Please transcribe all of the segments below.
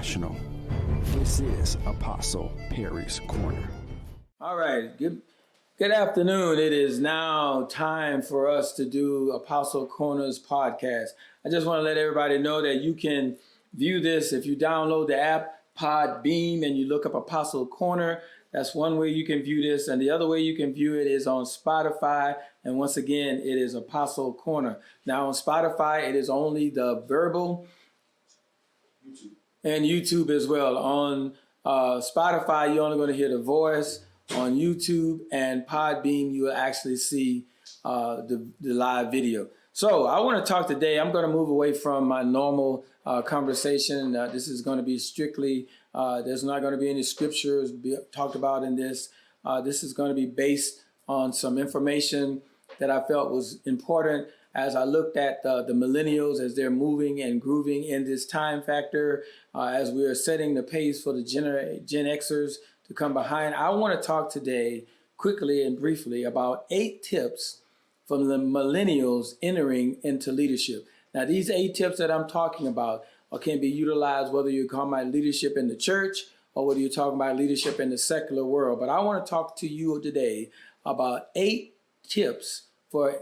International. This is Apostle Perry's Corner. All right. Good afternoon. It is now time for us to do Apostle Corner's podcast. I just want to let everybody know that you can view this if you download the app Podbeam and you look up Apostle Corner. That's one way you can view this. And the other way you can view it is on Spotify. And once again, it is Apostle Corner. Now on Spotify, it is only the verbal and YouTube as well. On Spotify, you're only going to hear the voice. On YouTube and Podbeam, you will actually see the live video. So I want to talk today. I'm going to move away from my normal conversation. This is going to be strictly, there's not going to be any scriptures talked about in this. This is going to be based on some information that I felt was important as I looked at the millennials as they're moving and grooving in this time factor, as we are setting the pace for the Gen Xers to come behind. I want to talk today quickly and briefly about 8 tips from the millennials entering into leadership. Now, these 8 tips that I'm talking about can be utilized whether you're talking about leadership in the church or whether you're talking about leadership in the secular world. But I want to talk to you today about 8 tips for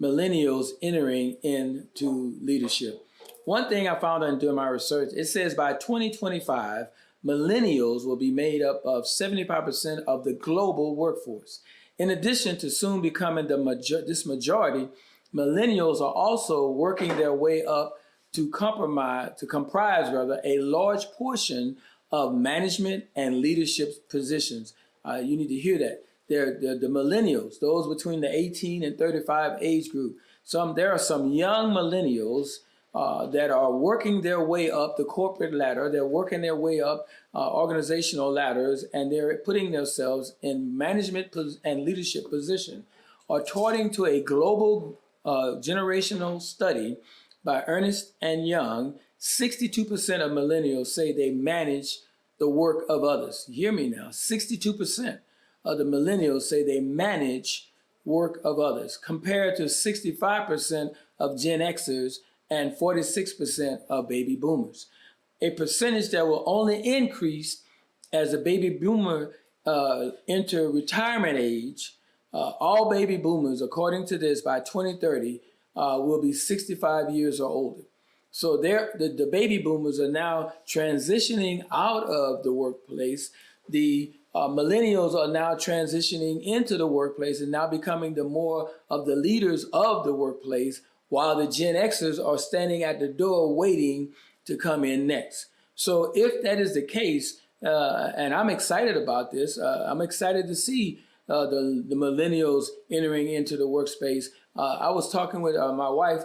millennials entering into leadership. One thing I found in doing my research, it says by 2025, millennials will be made up of 75% of the global workforce. In addition to soon becoming this majority, millennials are also working their way up to comprise a large portion of management and leadership positions. You need to hear that. They're the millennials, those between the 18 and 35 age group. There are some young millennials that are working their way up the corporate ladder. They're working their way up organizational ladders, and they're putting themselves in management and leadership position. According to a global generational study by Ernst and Young, 62% of millennials say they manage the work of others. Hear me now, 62% of the millennials say they manage work of others, compared to 65% of Gen Xers and 46% of baby boomers. A percentage that will only increase as the baby boomer enter retirement age. All baby boomers, according to this, by 2030, will be 65 years or older. So the baby boomers are now transitioning out of the workplace. The millennials are now transitioning into the workplace and now becoming the more of the leaders of the workplace, while the Gen Xers are standing at the door waiting to come in next. So if that is the case, and I'm excited about this, I'm excited to see the millennials entering into the workspace. I was talking with my wife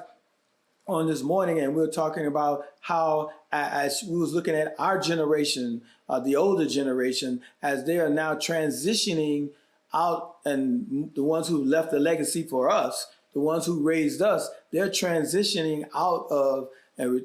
on this morning, and we were talking about how, as we was looking at our generation, the older generation, as they are now transitioning out, and the ones who left the legacy for us, the ones who raised us, they're transitioning out of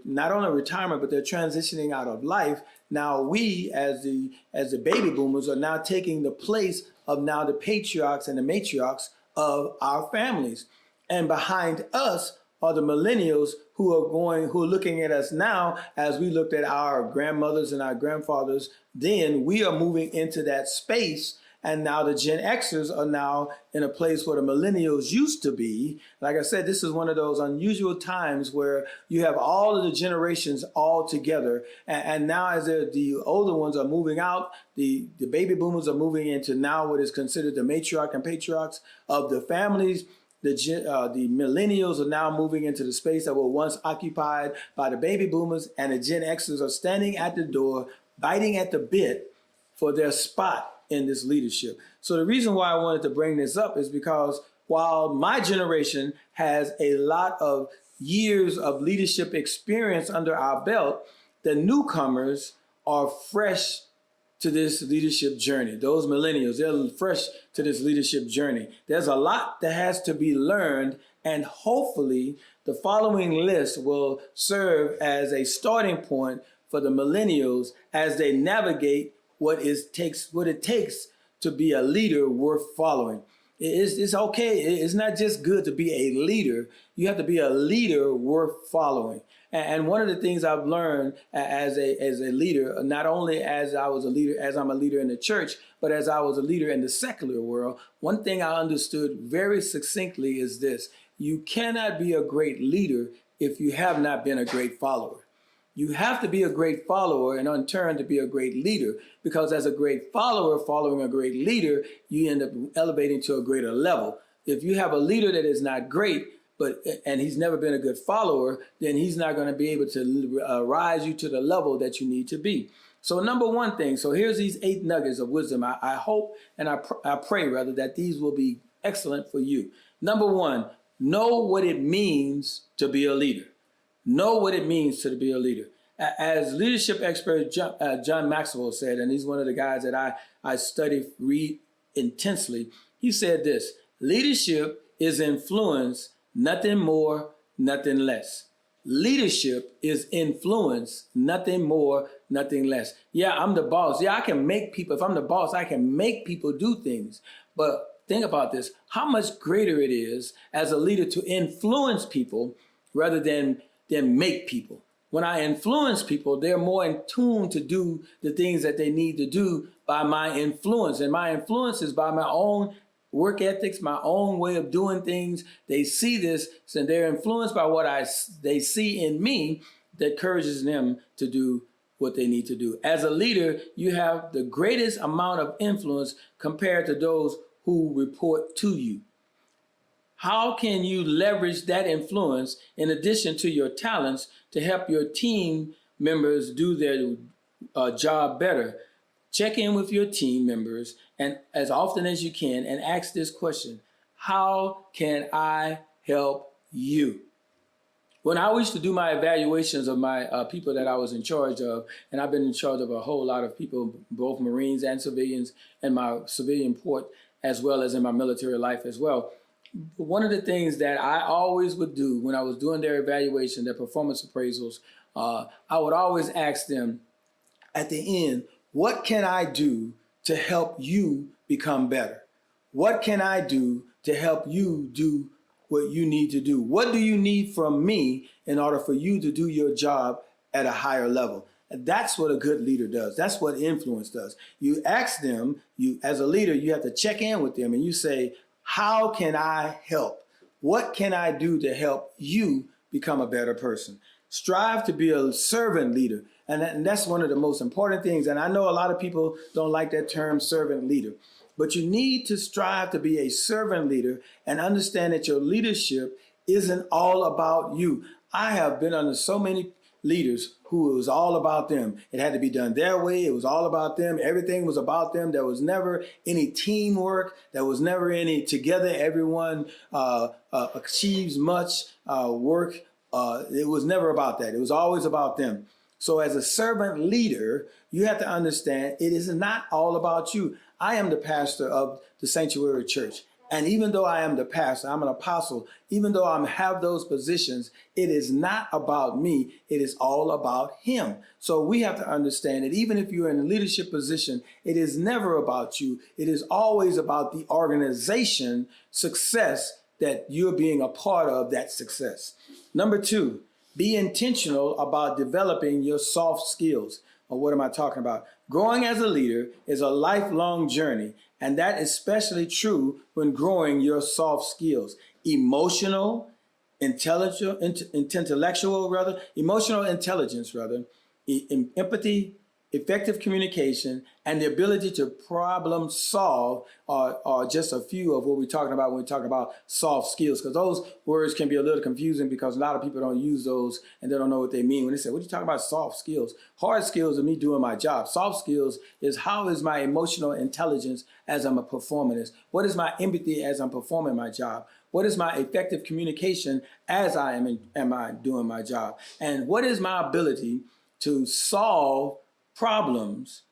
not only retirement, but they're transitioning out of life. Now we, as the baby boomers, are now taking the place of now the patriarchs and the matriarchs of our families. And behind us are the millennials who are looking at us now as we looked at our grandmothers and our grandfathers. Then we are moving into that space. And now the Gen Xers are now in a place where the millennials used to be. Like I said, this is one of those unusual times where you have all of the generations all together. And now as the older ones are moving out, the baby boomers are moving into now what is considered the matriarch and patriarchs of the families. The millennials are now moving into the space that were once occupied by the baby boomers, and the Gen Xers are standing at the door, biting at the bit for their spot in this leadership. So the reason why I wanted to bring this up is because while my generation has a lot of years of leadership experience under our belt, the newcomers are fresh to this leadership journey. Those millennials, they're fresh to this leadership journey. There's a lot that has to be learned, and hopefully the following list will serve as a starting point for the millennials as they navigate what it takes to be a leader worth following. It's okay. It's not just good to be a leader. You have to be a leader worth following. And one of the things I've learned as a leader, not only as I was a leader, as I'm a leader in the church, but as I was a leader in the secular world, one thing I understood very succinctly is this: you cannot be a great leader if you have not been a great follower. You have to be a great follower and in turn to be a great leader, because as a great follower following a great leader, you end up elevating to a greater level. If you have a leader that is not great, and he's never been a good follower, then he's not going to be able to rise you to the level that you need to be. So number one thing, so here's these 8 nuggets of wisdom. I hope and I pray rather that these will be excellent for you. Number one, know what it means to be a leader. Know what it means to be a leader. As leadership expert John Maxwell said, and he's one of the guys that I read intensely, he said this: leadership is influence, nothing more, nothing less. Leadership is influence, nothing more, nothing less. Yeah, I'm the boss. Yeah, I can make people, if I'm the boss, I can make people do things. But think about this: how much greater it is as a leader to influence people rather than make people. When I influence people, they're more in tune to do the things that they need to do by my influence. And my influence is by my own work ethics, my own way of doing things. They see this, and they're influenced by what they see in me that encourages them to do what they need to do. As a leader, you have the greatest amount of influence compared to those who report to you. How can you leverage that influence in addition to your talents to help your team members do their job better? Check in with your team members and as often as you can and ask this question: how can I help you? When I used to do my evaluations of my people that I was in charge of, and I've been in charge of a whole lot of people, both Marines and civilians, in my civilian port as well as in my military life as well. One of the things that I always would do when I was doing their evaluation, their performance appraisals, I would always ask them at the end, what can I do to help you become better? What can I do to help you do what you need to do? What do you need from me in order for you to do your job at a higher level? And that's what a good leader does. That's what influence does. You ask them, as a leader, you have to check in with them and you say, how can I help? What can I do to help you become a better person? Strive to be a servant leader. And that's one of the most important things. And I know a lot of people don't like that term, servant leader. But you need to strive to be a servant leader and understand that your leadership isn't all about you. I have been under so many leaders who it was all about them. It had to be done their way. It was all about them. Everything was about them. There was never any teamwork. There was never any together. Everyone achieves much work. It was never about that. It was always about them. So as a servant leader, you have to understand it is not all about you. I am the pastor of the Sanctuary Church. And even though I am the pastor, I'm an apostle, even though I have those positions, it is not about me. It is all about him. So we have to understand that even if you're in a leadership position, it is never about you. It is always about the organization success that you're being a part of that success. Number 2, be intentional about developing your soft skills. Or what am I talking about? Growing as a leader is a lifelong journey. And that is especially true when growing your soft skills. Emotional intelligence, empathy, effective communication, and the ability to problem solve are just a few of what we're talking about when we talk about soft skills. Because those words can be a little confusing because a lot of people don't use those and they don't know what they mean. When they say, what are you talking about soft skills? Hard skills are me doing my job. Soft skills is how is my emotional intelligence as I'm performing this? What is my empathy as I'm performing my job? What is my effective communication as I am doing my job? And what is my ability to solve problems?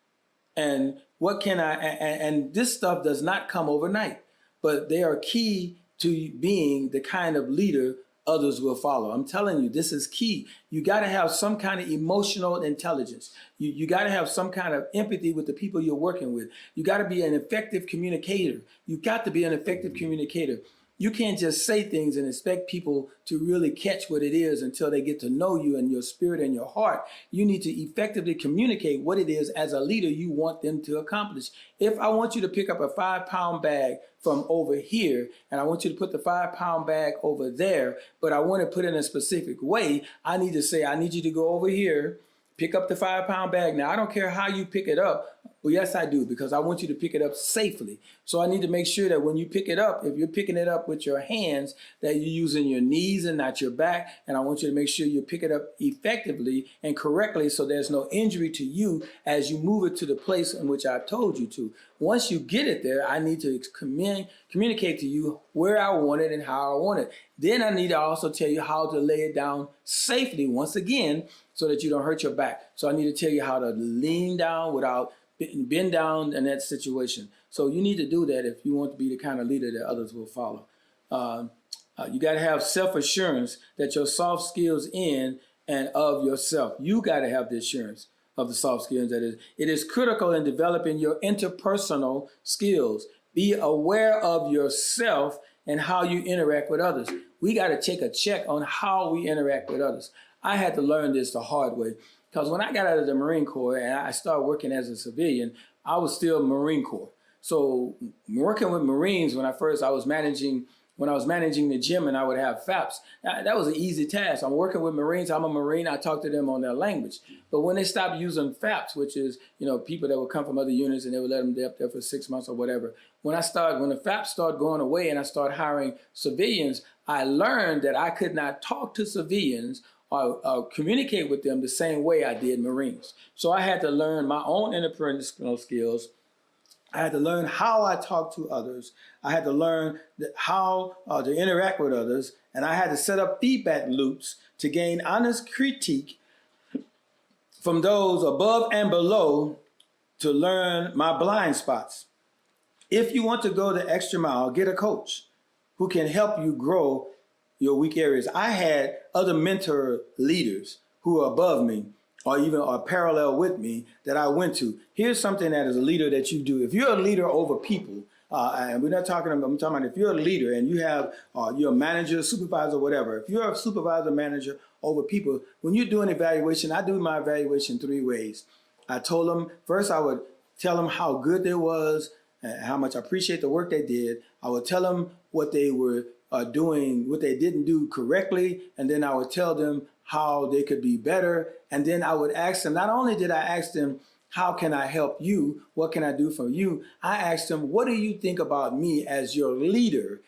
And what can and this stuff does not come overnight, but they are key to being the kind of leader others will follow. I'm telling you, this is key. You got to have some kind of emotional intelligence. You got to have some kind of empathy with the people you're working with. You got to be an effective communicator. You got to be an effective communicator. You can't just say things and expect people to really catch what it is until they get to know you and your spirit and your heart. You need to effectively communicate what it is as a leader you want them to accomplish. If I want you to pick up a 5-pound bag from over here, and I want you to put the 5-pound bag over there, but I want to put it in a specific way, I need to say, I need you to go over here, pick up the 5-pound bag. Now, I don't care how you pick it up. Well, yes, I do, because I want you to pick it up safely. So I need to make sure that when you pick it up, if you're picking it up with your hands, that you're using your knees and not your back. And I want you to make sure you pick it up effectively and correctly so there's no injury to you as you move it to the place in which I told you to. Once you get it there, I need to communicate to you where I want it and how I want it. Then I need to also tell you how to lay it down safely, once again, so that you don't hurt your back. So I need to tell you how to lean down without bend down in that situation. So you need to do that if you want to be the kind of leader that others will follow. You got to have self-assurance that your soft skills in and of yourself. You got to have the assurance of the soft skills. That is, it is critical in developing your interpersonal skills. Be aware of yourself and how you interact with others. We got to take a check on how we interact with others. I had to learn this the hard way. Because when I got out of the Marine Corps and I started working as a civilian, I was still Marine Corps. So working with Marines when I was managing the gym and I would have FAPs, that was an easy task. I'm working with Marines. I'm a Marine. I talk to them on their language. But when they stopped using FAPs, which is, people that would come from other units and they would let them up there for 6 months or whatever. When the FAPs started going away and I started hiring civilians, I learned that I could not talk to civilians or communicate with them the same way I did Marines. So I had to learn my own interpersonal skills. I had to learn how I talk to others. I had to learn how to interact with others. And I had to set up feedback loops to gain honest critique from those above and below to learn my blind spots. If you want to go the extra mile, get a coach who can help you grow your weak areas. I had other mentor leaders who are above me or even are parallel with me that I went to. Here's something that as a leader that you do. If you're a leader over people, and I'm talking about if you're a leader and you have, you're a manager, supervisor, whatever. If you're a supervisor, manager over people, when you're doing evaluation, I do my evaluation 3 ways. I told them, first I would tell them how good they was and how much I appreciate the work they did. I would tell them what they were doing, what they didn't do correctly, and then I would tell them how they could be better. And then I would ask them, not only did I ask them, how can I help you? What can I do for you? I asked them, what do you think about me as your leader?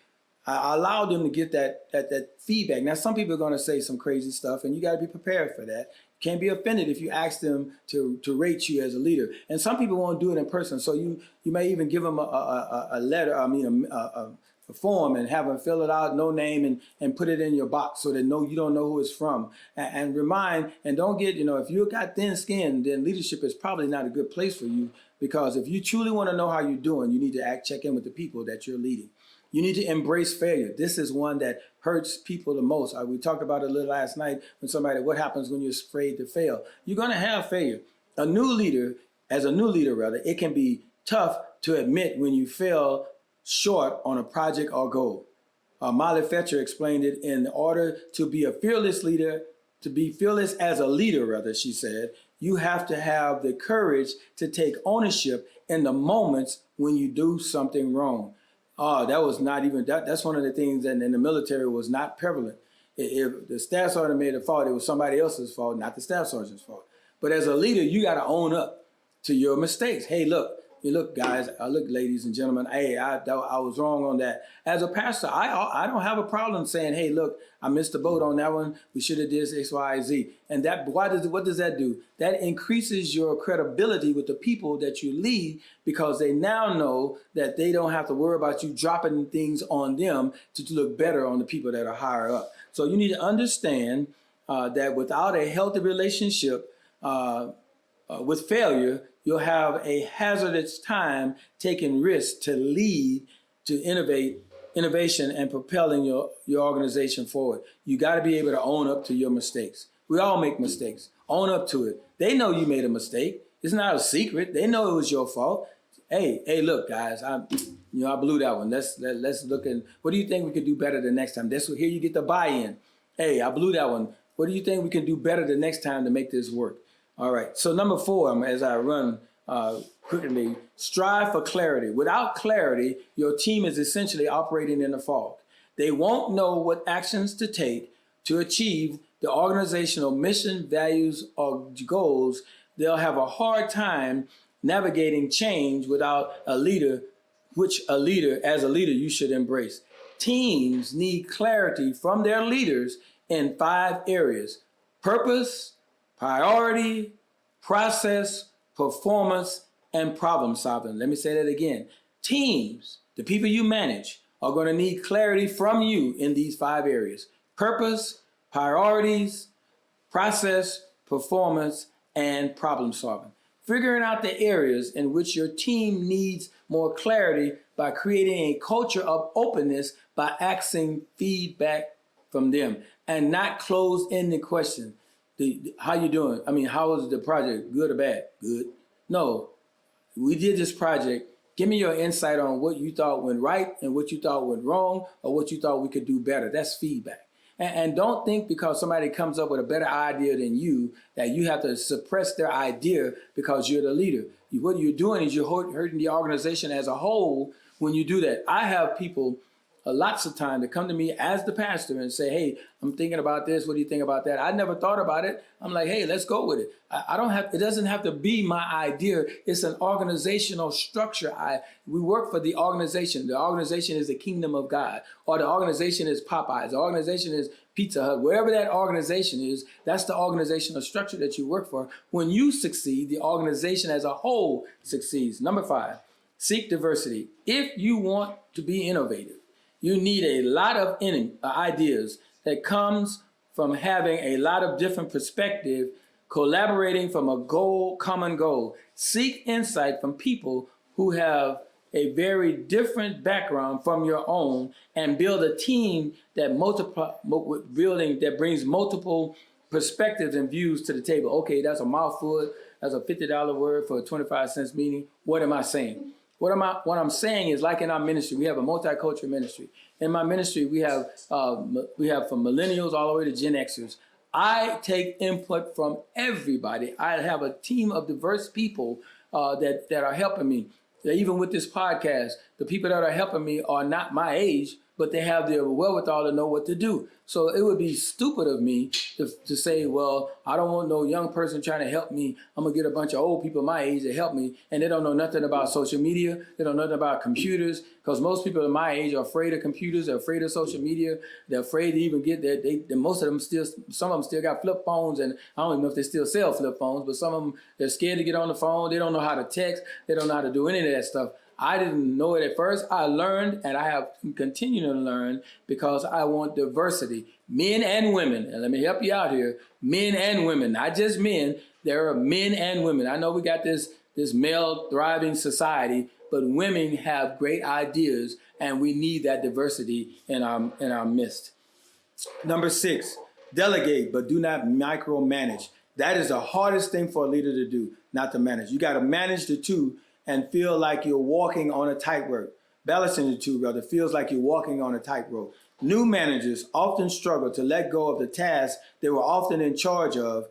I allowed them to get that feedback. Now, some people are going to say some crazy stuff, and you got to be prepared for that. You can't be offended if you ask them to rate you as a leader. And some people won't do it in person. So you may even give them a letter, a form and have them fill it out, no name, and put it in your box so that you don't know who it's from. And remind, and don't get, if you got thin skin, then leadership is probably not a good place for you, because if you truly want to know how you're doing, you need to check in with the people that you're leading. You need to embrace failure. This is one that hurts people the most. We talked about it a little last night when what happens when you're afraid to fail. You're going to have failure. As a new leader, it can be tough to admit when you fail short on a project or goal. Molly Fetcher explained it, in order to be a fearless leader, to be fearless as a leader, she said, you have to have the courage to take ownership in the moments when you do something wrong. That was not even, that's one of the things that in the military was not prevalent. If the staff sergeant made a fault, it was somebody else's fault, not the staff sergeant's fault. But as a leader, you got to own up to your mistakes. Hey, look, guys, look, ladies and gentlemen, hey, I was wrong on that. As a pastor, I don't have a problem saying, hey, look, I missed the boat on that one. We should have did X, Y, Z. And what does that do? That increases your credibility with the people that you lead, because they now know that they don't have to worry about you dropping things on them to look better on the people that are higher up. So you need to understand that without a healthy relationship with failure, you'll have a hazardous time taking risks to lead to innovation and propelling your organization forward. You got to be able to own up to your mistakes. We all make mistakes. Own up to it. They know you made a mistake. It's not a secret. They know it was your fault. Hey, look, guys, I blew that one. Let's look at what do you think we could do better the next time. Here you get the buy-in. Hey, I blew that one. What do you think we can do better the next time to make this work? All right. So number 4, as I run quickly, strive for clarity. Without clarity, your team is essentially operating in a fog. They won't know what actions to take to achieve the organizational mission, values, or goals. They'll have a hard time navigating change without a leader, as a leader, you should embrace. Teams need clarity from their leaders in 5 areas: purpose, priority, process, performance, and problem solving. Let me say that again. Teams, the people you manage, are going to need clarity from you in these 5 areas: purpose, priorities, process, performance, and problem solving. Figuring out the areas in which your team needs more clarity by creating a culture of openness by asking feedback from them and not closed-ended questions. How you doing? I mean, how was the project? Good or bad? Good. No, we did this project. Give me your insight on what you thought went right and what you thought went wrong, or what you thought we could do better. That's feedback. And don't think because somebody comes up with a better idea than you that you have to suppress their idea because you're the leader. What you're doing is you're hurting the organization as a whole when you do that. I have people lots of time to come to me as the pastor and say, hey, I'm thinking about this. What do you think about that? I never thought about it. I'm like, hey, let's go with it. It doesn't have to be my idea. It's an organizational structure. We work for the organization. The organization is the kingdom of God, or the organization is Popeyes. The organization is Pizza Hut. Wherever that organization is, that's the organizational structure that you work for. When you succeed, the organization as a whole succeeds. Number 5, seek diversity. If you want to be innovative, you need a lot of ideas that comes from having a lot of different perspective, collaborating from a common goal. Seek insight from people who have a very different background from your own, and build a team that brings multiple perspectives and views to the table. Okay, that's a mouthful. That's a $50 word for a 25-cent meeting. What am I saying? What I'm saying is, like in our ministry, we have a multicultural ministry. In my ministry, we have from millennials all the way to Gen Xers. I take input from everybody. I have a team of diverse people that are helping me. Even with this podcast, the people that are helping me are not my age, but they have the wherewithal to know what to do. So it would be stupid of me to say, well, I don't want no young person trying to help me. I'm going to get a bunch of old people my age to help me, and they don't know nothing about social media. They don't know nothing about computers, because most people in my age are afraid of computers. They're afraid of social media. They're afraid to even get there. Some of them still got flip phones, and I don't even know if they still sell flip phones, but some of them, they're scared to get on the phone. They don't know how to text. They don't know how to do any of that stuff. I didn't know it at first. I learned, and I have continued to learn, because I want diversity, men and women. And let me help you out here. Men and women, not just men. There are men and women. I know we got this male thriving society, but women have great ideas, and we need that diversity in our midst. Number 6, delegate, but do not micromanage. That is the hardest thing for a leader to do, not to manage. You got to manage the two and feel like you're walking on a tightrope. Balancing the two, rather, feels like you're walking on a tightrope. New managers often struggle to let go of the tasks they were often in charge of,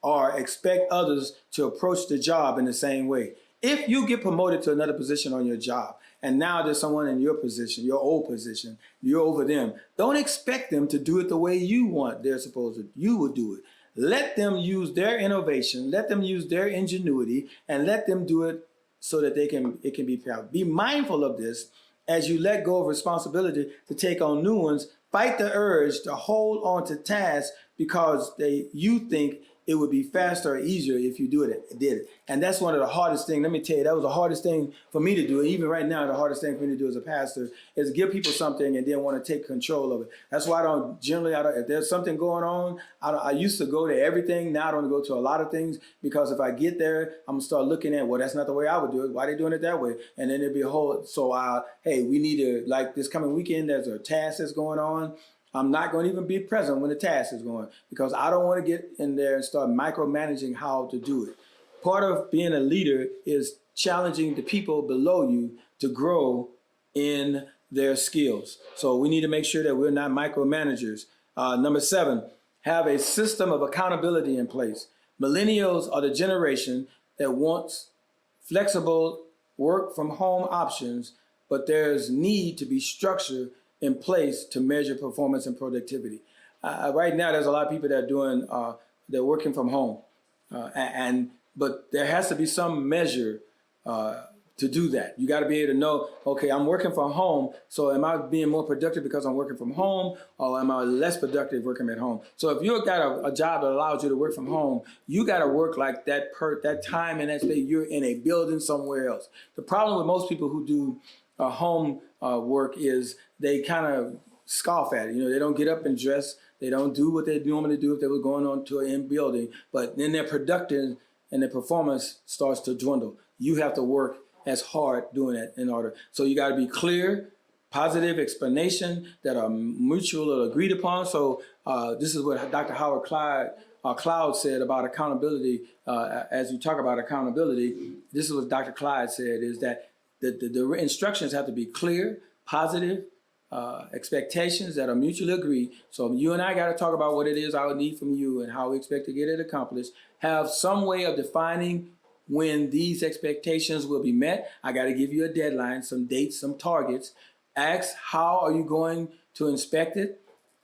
or expect others to approach the job in the same way. If you get promoted to another position on your job, and now there's someone in your position, your old position, you're over them, don't expect them to do it the way you want you would do it. Let them use their innovation, let them use their ingenuity, and let them do it so that it can be proud. Be mindful of this as you let go of responsibility to take on new ones. Fight the urge to hold on to tasks because you think it would be faster or easier if you did it. And that's one of the hardest things. Let me tell you, that was the hardest thing for me to do. Even right now, the hardest thing for me to do as a pastor is give people something and then want to take control of it. That's why if there's something going on, I used to go to everything. Now I don't go to a lot of things, because if I get there, I'm going to start looking at, well, that's not the way I would do it. Why are they doing it that way? And then there'd be a whole, hey, we need to, like this coming weekend, there's a task that's going on. I'm not going to even be present when the task is going, because I don't want to get in there and start micromanaging how to do it. Part of being a leader is challenging the people below you to grow in their skills. So we need to make sure that we're not micromanagers. Number 7, have a system of accountability in place. Millennials are the generation that wants flexible work from home options, but there's need to be structure in place to measure performance and productivity. Right now, there's a lot of people that are doing, they're working from home, but there has to be some measure to do that. You got to be able to know, okay, I'm working from home, so am I being more productive because I'm working from home, or am I less productive working at home? So if you've got a job that allows you to work from home, you got to work like that time and that space, you're in a building somewhere else. The problem with most people who do home work is they kind of scoff at it. They don't get up and dress. They don't do what they normally do if they were going on to an in-building, but then their productive and their performance starts to dwindle. You have to work as hard doing that in order. So you got to be clear, positive explanation that are mutual or agreed upon. So this is what Dr. Howard Cloud said about accountability. As you talk about accountability, this is what Dr. Clyde said, is that the instructions have to be clear, positive, expectations that are mutually agreed. So you and I got to talk about what it is I would need from you and how we expect to get it accomplished. Have some way of defining when these expectations will be met. I got to give you a deadline, some dates, some targets. Ask, how are you going to inspect it?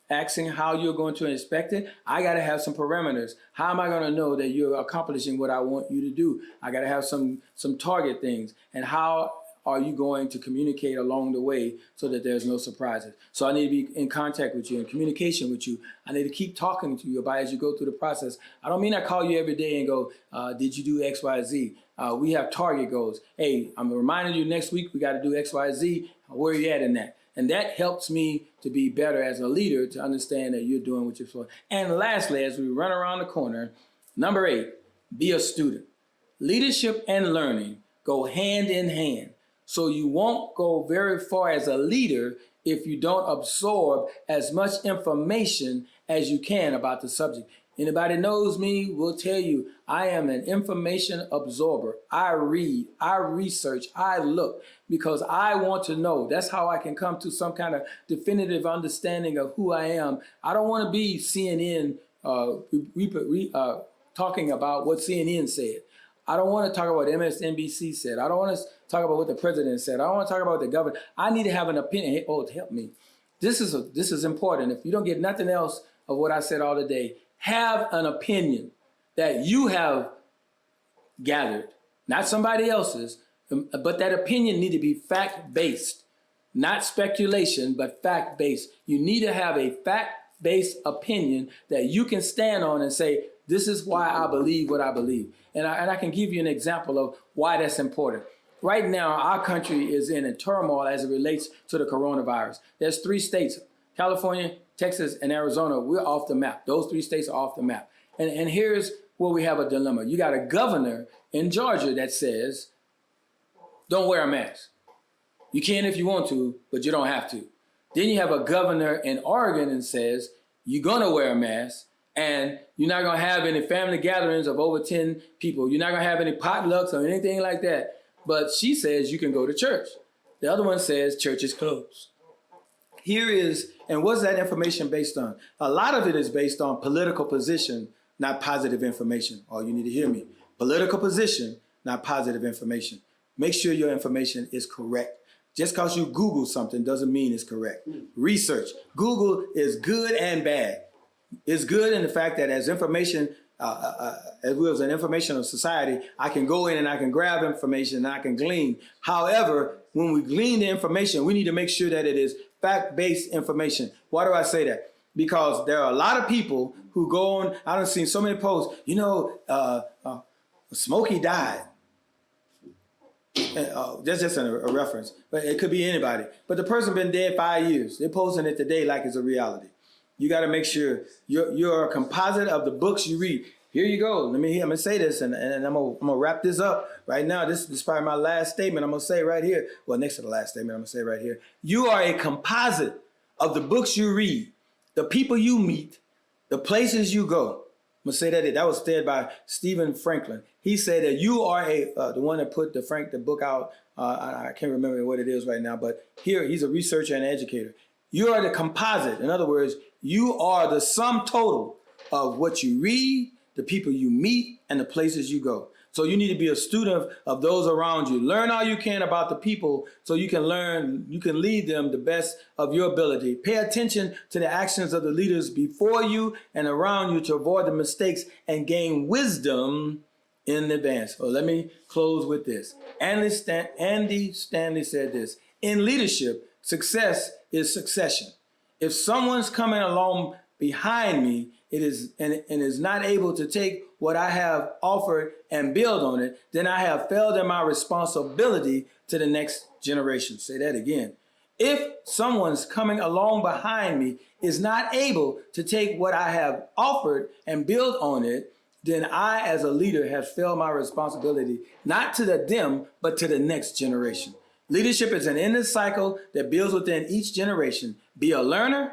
Asking how you're going to inspect it. I got to have some parameters. How am I going to know that you're accomplishing what I want you to do? I got to have some target things. And how are you going to communicate along the way so that there's no surprises? So I need to be in contact with you, in communication with you. I need to keep talking to you about as you go through the process. I don't mean I call you every day and go, did you do X, Y, Z? We have target goals. Hey, I'm reminding you next week we got to do X, Y, Z. Where are you at in that? And that helps me to be better as a leader, to understand that you're doing what you're supposed to. And lastly, as we run around the corner, number 8, be a student. Leadership and learning go hand in hand. So you won't go very far as a leader if you don't absorb as much information as you can about the subject. Anybody knows me will tell you I am an information absorber. I read, I research, I look, because I want to know. That's how I can come to some kind of definitive understanding of who I am. I don't want to be CNN talking about what CNN said. I don't want to talk about what MSNBC said. I don't want to talk about what the president said. I don't want to talk about what the government. I need to have an opinion. Hey, oh, help me. This is important. If you don't get nothing else of what I said all today, have an opinion that you have gathered, not somebody else's, but that opinion need to be fact-based, not speculation, but fact-based. You need to have a fact-based opinion that you can stand on and say, this is why I believe what I believe. And I can give you an example of why that's important. Right now, our country is in a turmoil as it relates to the coronavirus. There's 3 states, California, Texas, and Arizona. We're off the map. Those 3 states are off the map. And here's where we have a dilemma. You got a governor in Georgia that says, don't wear a mask. You can if you want to, but you don't have to. Then you have a governor in Oregon and says, you're going to wear a mask, and you're not going to have any family gatherings of over 10 people. You're not going to have any potlucks or anything like that. But she says you can go to church. The other one says church is closed. Here is, and what's that information based on? A lot of it is based on political position, not positive information. Oh, you need to hear me. Political position, not positive information. Make sure your information is correct. Just because you Google something doesn't mean it's correct. Research. Google is good and bad. It's good in the fact that as information, as we as an informational society, I can go in and I can grab information and I can glean. However, when we glean the information, we need to make sure that it is fact-based information. Why do I say that? Because there are a lot of people who go on, I've seen so many posts, Smokey died. That's just a reference, but it could be anybody. But the person been dead 5 years. They're posting it today like it's a reality. You got to make sure you're a composite of the books you read. Here you go. I'm going to say this, and I'm going to wrap this up right now. This is probably my last statement I'm going to say right here. Well, next to the last statement, I'm going to say right here. You are a composite of the books you read, the people you meet, the places you go. I'm gonna say that that was said by Stephen Franklin. He said that you are the one that put the book out. I can't remember what it is right now, but here he's a researcher and educator. You are the composite. In other words, you are the sum total of what you read, the people you meet, and the places you go. So you need to be a student of those around you. Learn all you can about the people so you can lead them the best of your ability. Pay attention to the actions of the leaders before you and around you to avoid the mistakes and gain wisdom in advance. So let me close with this. Andy Stanley said this: in leadership, success is succession. If someone's coming along behind me, it is not able to take what I have offered and build on it, then I have failed in my responsibility to the next generation. Say that again. If someone's coming along behind me is not able to take what I have offered and build on it, then I, as a leader, have failed my responsibility, not to them, but to the next generation. Leadership is an endless cycle that builds within each generation. Be a learner,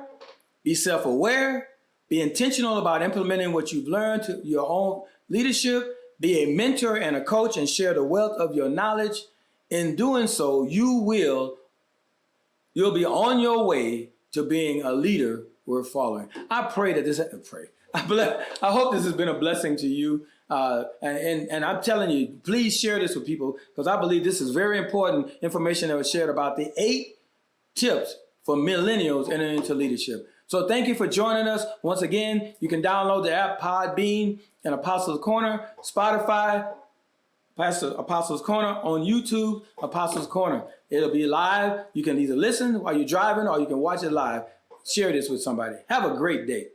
be self-aware, be intentional about implementing what you've learned to your own leadership, be a mentor and a coach and share the wealth of your knowledge. In doing so, you'll be on your way to being a leader worth following. I hope this has been a blessing to you. And I'm telling you, please share this with people because I believe this is very important information that was shared about the 8 tips for millennials entering into leadership. So thank you for joining us. Once again, you can download the app Podbean and Apostles Corner, Spotify, Apostles Corner, on YouTube, Apostles Corner. It'll be live. You can either listen while you're driving or you can watch it live. Share this with somebody. Have a great day.